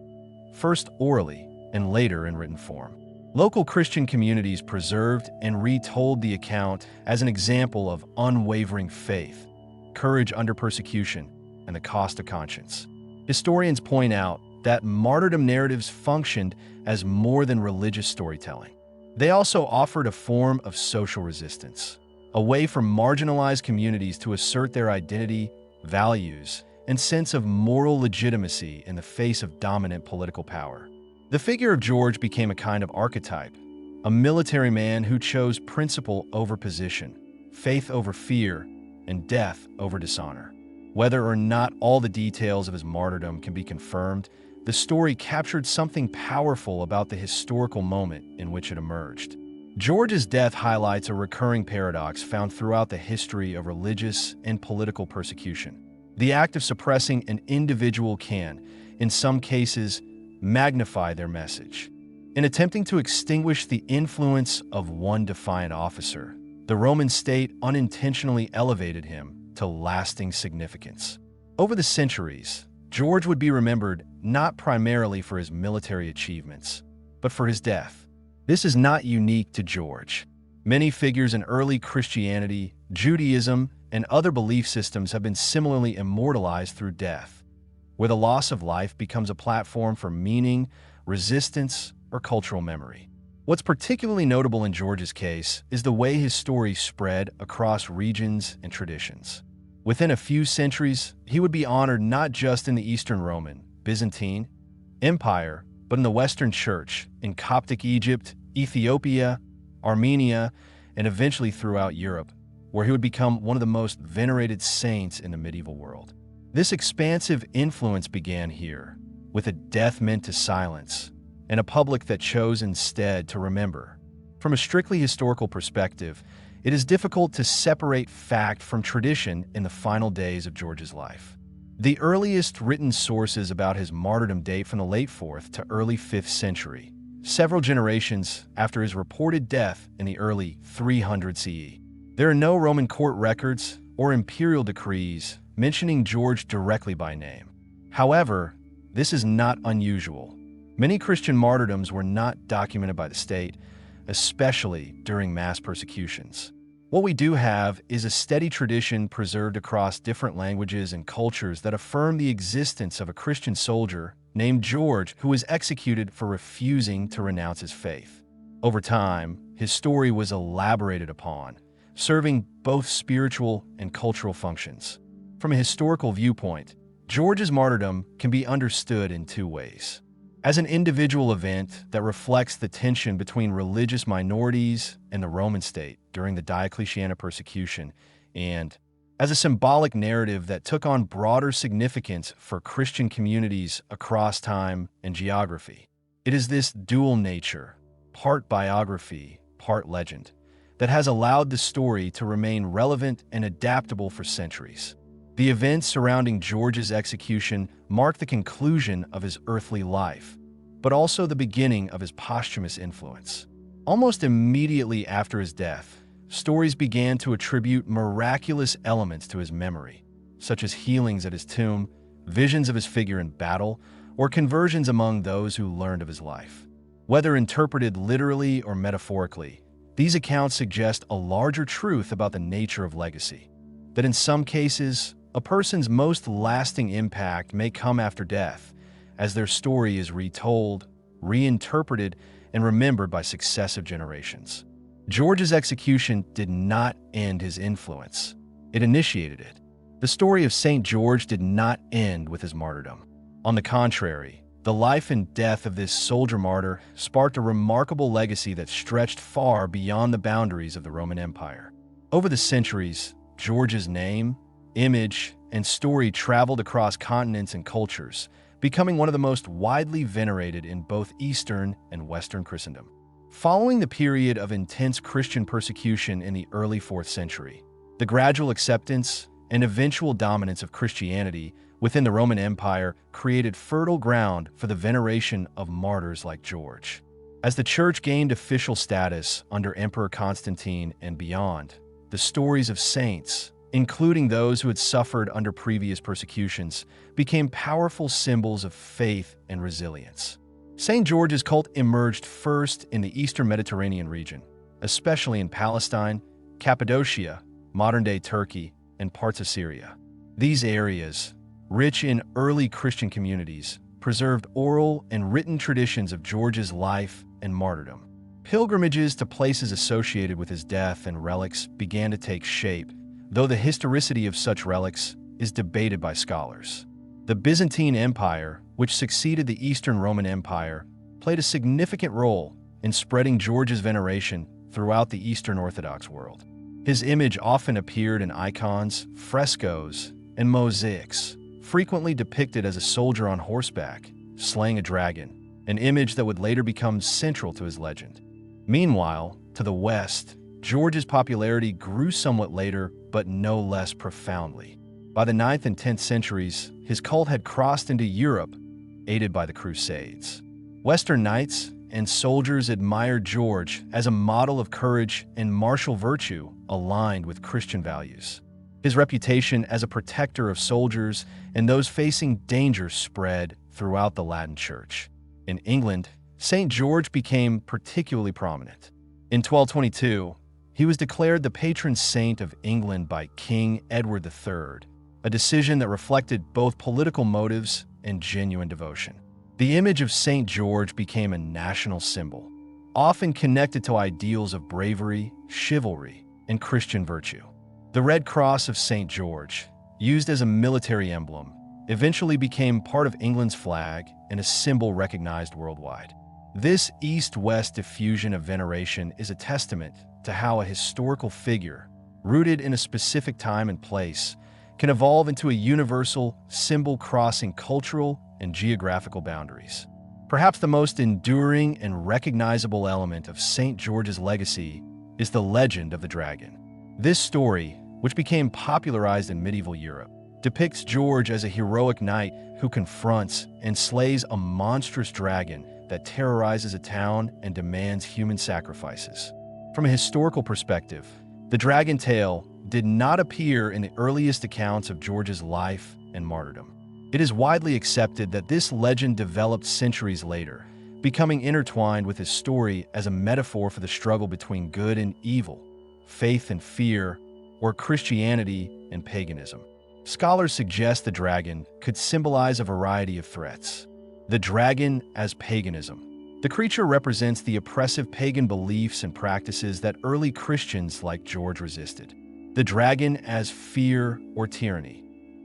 first orally and later in written form. Local Christian communities preserved and retold the account as an example of unwavering faith, courage under persecution, and the cost of conscience. Historians point out that martyrdom narratives functioned as more than religious storytelling. They also offered a form of social resistance, a way for marginalized communities to assert their identity, values, and sense of moral legitimacy in the face of dominant political power. The figure of George became a kind of archetype, a military man who chose principle over position, faith over fear, and death over dishonor. Whether or not all the details of his martyrdom can be confirmed, the story captured something powerful about the historical moment in which it emerged. George's death highlights a recurring paradox found throughout the history of religious and political persecution. The act of suppressing an individual can, in some cases, magnify their message. In attempting to extinguish the influence of one defiant officer, the Roman state unintentionally elevated him to lasting significance. Over the centuries, George would be remembered not primarily for his military achievements, but for his death. This is not unique to George. Many figures in early Christianity, Judaism, and other belief systems have been similarly immortalized through death, where the loss of life becomes a platform for meaning, resistance, or cultural memory. What's particularly notable in George's case is the way his story spread across regions and traditions. Within a few centuries, he would be honored not just in the Eastern Roman, Byzantine Empire, but in the Western Church, in Coptic Egypt, Ethiopia, Armenia, and eventually throughout Europe, where he would become one of the most venerated saints in the medieval world. This expansive influence began here, with a death meant to silence, and a public that chose instead to remember. From a strictly historical perspective, it is difficult to separate fact from tradition in the final days of George's life. The earliest written sources about his martyrdom date from the late 4th to early 5th century, several generations after his reported death in the early 300 CE. There are no Roman court records or imperial decrees mentioning George directly by name. However, this is not unusual. Many Christian martyrdoms were not documented by the state, especially during mass persecutions. What we do have is a steady tradition preserved across different languages and cultures that affirm the existence of a Christian soldier named George who was executed for refusing to renounce his faith. Over time, his story was elaborated upon, serving both spiritual and cultural functions. From a historical viewpoint, George's martyrdom can be understood in two ways: as an individual event that reflects the tension between religious minorities and the Roman state during the Diocletian persecution, and as a symbolic narrative that took on broader significance for Christian communities across time and geography. It is this dual nature, part biography, part legend, that has allowed the story to remain relevant and adaptable for centuries. The events surrounding George's execution mark the conclusion of his earthly life, but also the beginning of his posthumous influence. Almost immediately after his death, stories began to attribute miraculous elements to his memory, such as healings at his tomb, visions of his figure in battle, or conversions among those who learned of his life. Whether interpreted literally or metaphorically, these accounts suggest a larger truth about the nature of legacy, that in some cases, a person's most lasting impact may come after death, as their story is retold, reinterpreted, and remembered by successive generations. George's execution did not end his influence. It initiated it. The story of St. George did not end with his martyrdom. On the contrary, the life and death of this soldier martyr sparked a remarkable legacy that stretched far beyond the boundaries of the Roman Empire. Over the centuries, George's name, image, and story traveled across continents and cultures, becoming one of the most widely venerated in both Eastern and Western Christendom. Following the period of intense Christian persecution in the early 4th century, the gradual acceptance and eventual dominance of Christianity within the Roman Empire created fertile ground for the veneration of martyrs like George. As the Church gained official status under Emperor Constantine and beyond, the stories of saints, including those who had suffered under previous persecutions, became powerful symbols of faith and resilience. St. George's cult emerged first in the Eastern Mediterranean region, especially in Palestine, Cappadocia, modern-day Turkey, and parts of Syria. These areas, rich in early Christian communities, preserved oral and written traditions of George's life and martyrdom. Pilgrimages to places associated with his death and relics began to take shape, though the historicity of such relics is debated by scholars. The Byzantine Empire, which succeeded the Eastern Roman Empire, played a significant role in spreading George's veneration throughout the Eastern Orthodox world. His image often appeared in icons, frescoes, and mosaics, frequently depicted as a soldier on horseback, slaying a dragon, an image that would later become central to his legend. Meanwhile, to the west, George's popularity grew somewhat later, but no less profoundly. By the 9th and 10th centuries, his cult had crossed into Europe, aided by the Crusades. Western knights and soldiers admired George as a model of courage and martial virtue aligned with Christian values. His reputation as a protector of soldiers and those facing danger spread throughout the Latin Church. In England, St. George became particularly prominent. In 1222, he was declared the patron saint of England by King Edward III, a decision that reflected both political motives and genuine devotion. The image of St. George became a national symbol, often connected to ideals of bravery, chivalry, and Christian virtue. The Red Cross of St. George, used as a military emblem, eventually became part of England's flag and a symbol recognized worldwide. This east-west diffusion of veneration is a testament to how a historical figure, rooted in a specific time and place, can evolve into a universal symbol crossing cultural and geographical boundaries. Perhaps the most enduring and recognizable element of St. George's legacy is the legend of the dragon. This story, which became popularized in medieval Europe, depicts George as a heroic knight who confronts and slays a monstrous dragon that terrorizes a town and demands human sacrifices. From a historical perspective, the dragon tale did not appear in the earliest accounts of George's life and martyrdom. It is widely accepted that this legend developed centuries later, becoming intertwined with his story as a metaphor for the struggle between good and evil, faith and fear, or Christianity and paganism. Scholars suggest the dragon could symbolize a variety of threats. The dragon as paganism. The creature represents the oppressive pagan beliefs and practices that early Christians like George resisted. The dragon as fear or tyranny.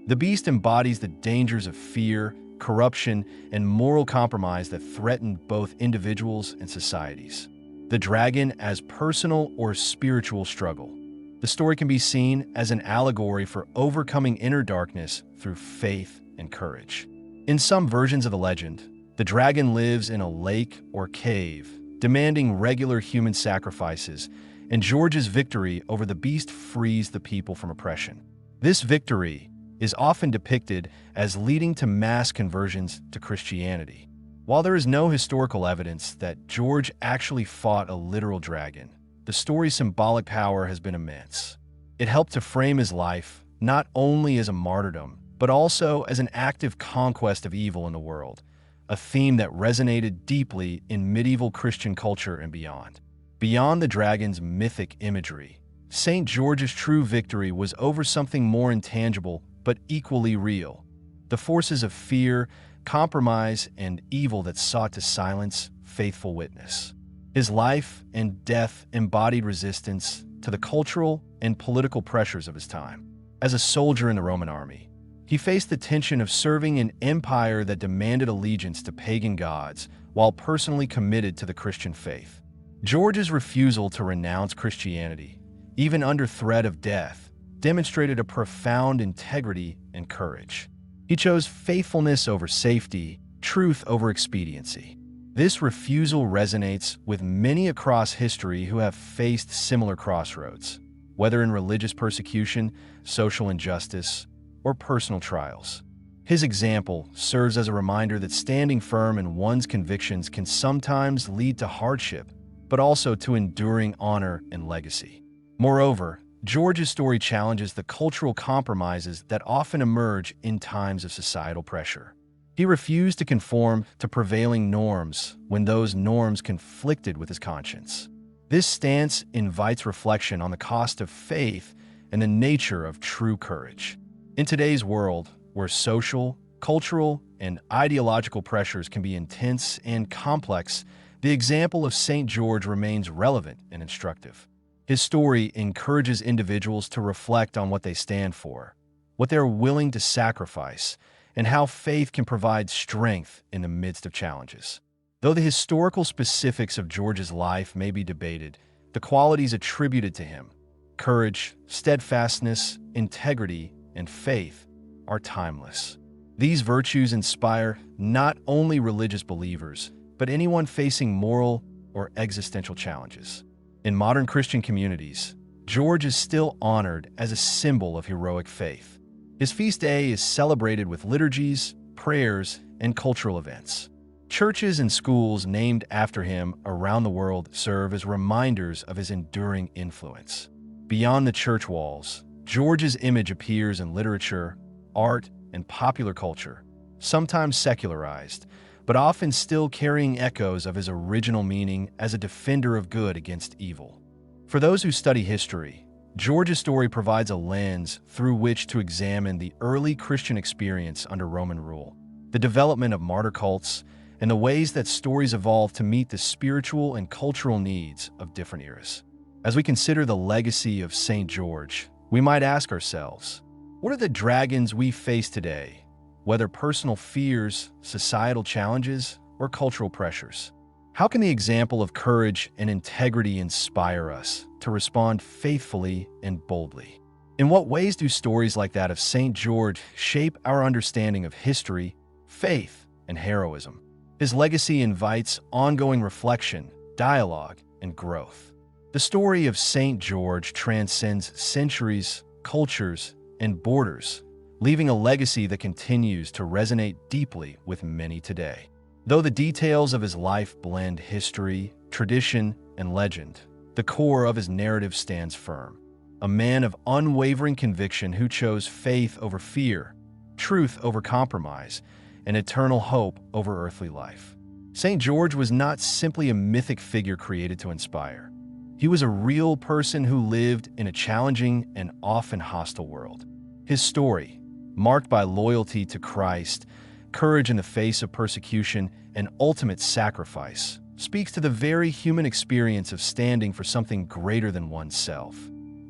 The beast embodies the dangers of fear, corruption, and moral compromise that threaten both individuals and societies. The dragon as personal or spiritual struggle. The story can be seen as an allegory for overcoming inner darkness through faith and courage. In some versions of the legend, the dragon lives in a lake or cave, demanding regular human sacrifices, and George's victory over the beast frees the people from oppression. This victory is often depicted as leading to mass conversions to Christianity. While there is no historical evidence that George actually fought a literal dragon, the story's symbolic power has been immense. It helped to frame his life not only as a martyrdom, but also as an active conquest of evil in the world, a theme that resonated deeply in medieval Christian culture and beyond. Beyond the dragon's mythic imagery, St. George's true victory was over something more intangible but equally real: the forces of fear, compromise, and evil that sought to silence faithful witness. His life and death embodied resistance to the cultural and political pressures of his time. As a soldier in the Roman army, he faced the tension of serving an empire that demanded allegiance to pagan gods while personally committed to the Christian faith. George's refusal to renounce Christianity, even under threat of death, demonstrated a profound integrity and courage. He chose faithfulness over safety, truth over expediency. This refusal resonates with many across history who have faced similar crossroads, whether in religious persecution, social injustice, or personal trials. His example serves as a reminder that standing firm in one's convictions can sometimes lead to hardship, but also to enduring honor and legacy. Moreover, George's story challenges the cultural compromises that often emerge in times of societal pressure. He refused to conform to prevailing norms when those norms conflicted with his conscience. This stance invites reflection on the cost of faith and the nature of true courage. In today's world, where social, cultural, and ideological pressures can be intense and complex, the example of St. George remains relevant and instructive. His story encourages individuals to reflect on what they stand for, what they're willing to sacrifice, and how faith can provide strength in the midst of challenges. Though the historical specifics of George's life may be debated, the qualities attributed to him, courage, steadfastness, integrity, and faith, are timeless. These virtues inspire not only religious believers, but anyone facing moral or existential challenges. In modern Christian communities, George is still honored as a symbol of heroic faith. His feast day is celebrated with liturgies, prayers, and cultural events. Churches and schools named after him around the world serve as reminders of his enduring influence. Beyond the church walls, George's image appears in literature, art, and popular culture, sometimes secularized, but often still carrying echoes of his original meaning as a defender of good against evil. For those who study history, George's story provides a lens through which to examine the early Christian experience under Roman rule, the development of martyr cults, and the ways that stories evolved to meet the spiritual and cultural needs of different eras. As we consider the legacy of St. George, we might ask ourselves, what are the dragons we face today, whether personal fears, societal challenges, or cultural pressures? How can the example of courage and integrity inspire us to respond faithfully and boldly? In what ways do stories like that of St. George shape our understanding of history, faith, and heroism? His legacy invites ongoing reflection, dialogue, and growth. The story of St. George transcends centuries, cultures, and borders, leaving a legacy that continues to resonate deeply with many today. Though the details of his life blend history, tradition, and legend, the core of his narrative stands firm. A man of unwavering conviction who chose faith over fear, truth over compromise, and eternal hope over earthly life. St. George was not simply a mythic figure created to inspire. He was a real person who lived in a challenging and often hostile world. His story, marked by loyalty to Christ, courage in the face of persecution, and ultimate sacrifice, speaks to the very human experience of standing for something greater than oneself,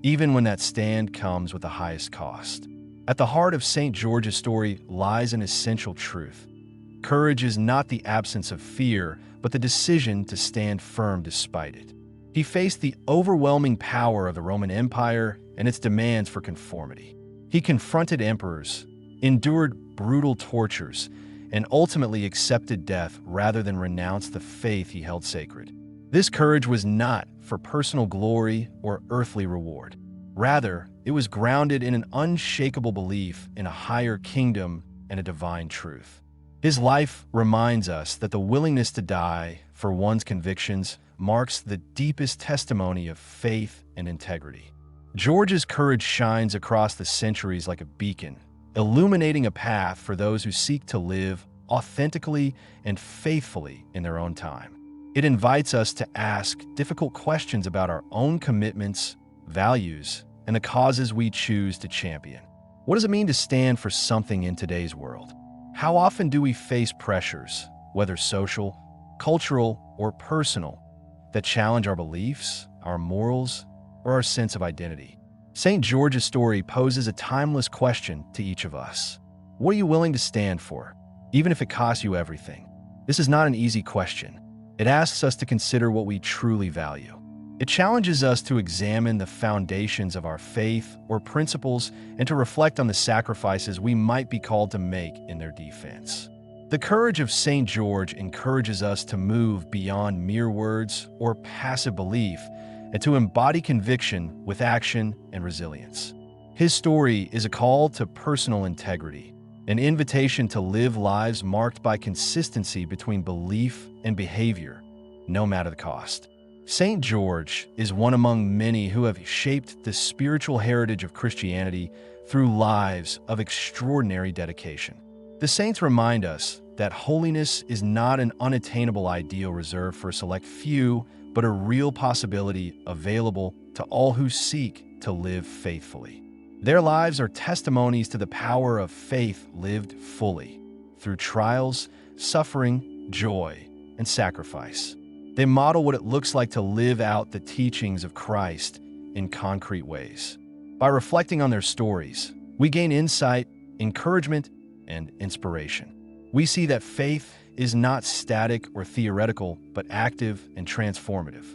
even when that stand comes with the highest cost. At the heart of St. George's story lies an essential truth. Courage is not the absence of fear, but the decision to stand firm despite it. He faced the overwhelming power of the Roman Empire and its demands for conformity. He confronted emperors, endured brutal tortures, and ultimately accepted death rather than renounce the faith he held sacred. This courage was not for personal glory or earthly reward. Rather, it was grounded in an unshakable belief in a higher kingdom and a divine truth. His life reminds us that the willingness to die for one's convictions marks the deepest testimony of faith and integrity. George's courage shines across the centuries like a beacon, illuminating a path for those who seek to live authentically and faithfully in their own time. It invites us to ask difficult questions about our own commitments, values, and the causes we choose to champion. What does it mean to stand for something in today's world? How often do we face pressures, whether social, cultural, or personal, that challenge our beliefs, our morals, or our sense of identity? St. George's story poses a timeless question to each of us. What are you willing to stand for, even if it costs you everything? This is not an easy question. It asks us to consider what we truly value. It challenges us to examine the foundations of our faith or principles and to reflect on the sacrifices we might be called to make in their defense. The courage of St. George encourages us to move beyond mere words or passive belief and to embody conviction with action and resilience. His story is a call to personal integrity, an invitation to live lives marked by consistency between belief and behavior, no matter the cost. St. George is one among many who have shaped the spiritual heritage of Christianity through lives of extraordinary dedication. The saints remind us that holiness is not an unattainable ideal reserved for a select few, but a real possibility available to all who seek to live faithfully. Their lives are testimonies to the power of faith lived fully, through trials, suffering, joy, and sacrifice. They model what it looks like to live out the teachings of Christ in concrete ways. By reflecting on their stories, we gain insight, encouragement, and inspiration. We see that faith is not static or theoretical, but active and transformative.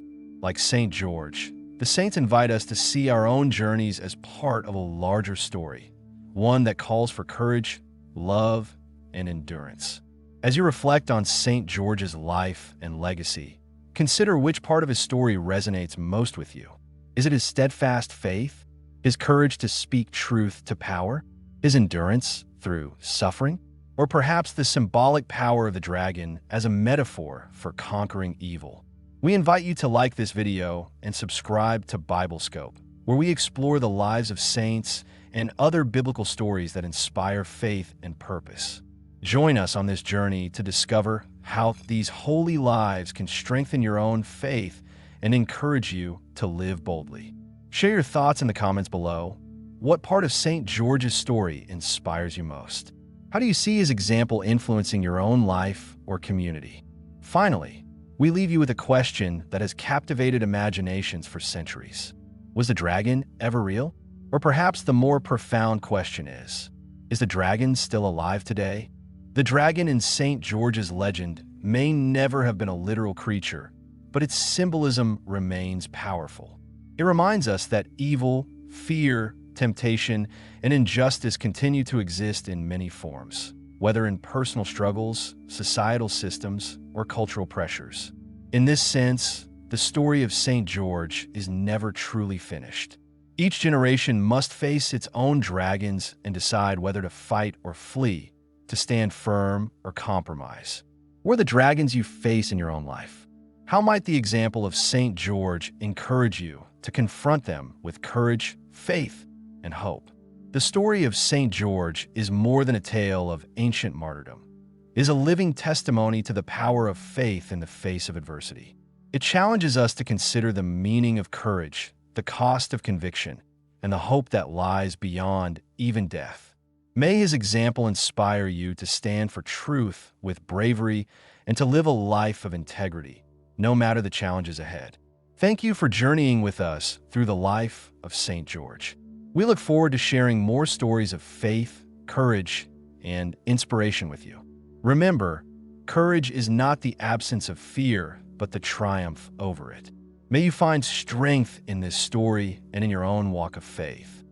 Like St. George, the saints invite us to see our own journeys as part of a larger story, one that calls for courage, love, and endurance. As you reflect on St. George's life and legacy, consider which part of his story resonates most with you. Is it his steadfast faith, his courage to speak truth to power, his endurance through suffering, or perhaps the symbolic power of the dragon as a metaphor for conquering evil? We invite you to like this video and subscribe to Biblescope, where we explore the lives of saints and other biblical stories that inspire faith and purpose. Join us on this journey to discover how these holy lives can strengthen your own faith and encourage you to live boldly. Share your thoughts in the comments below. What part of St. George's story inspires you most? How do you see his example influencing your own life or community? Finally, we leave you with a question that has captivated imaginations for centuries. Was the dragon ever real? Or perhaps the more profound question is the dragon still alive today? The dragon in St. George's legend may never have been a literal creature, but its symbolism remains powerful. It reminds us that evil, fear, temptation, and injustice continue to exist in many forms, whether in personal struggles, societal systems, or cultural pressures. In this sense, the story of St. George is never truly finished. Each generation must face its own dragons and decide whether to fight or flee, to stand firm or compromise. What are the dragons you face in your own life? How might the example of St. George encourage you to confront them with courage, faith, and hope? The story of St. George is more than a tale of ancient martyrdom. It is a living testimony to the power of faith in the face of adversity. It challenges us to consider the meaning of courage, the cost of conviction, and the hope that lies beyond even death. May his example inspire you to stand for truth with bravery and to live a life of integrity, no matter the challenges ahead. Thank you for journeying with us through the life of St. George. We look forward to sharing more stories of faith, courage, and inspiration with you. Remember, courage is not the absence of fear, but the triumph over it. May you find strength in this story and in your own walk of faith.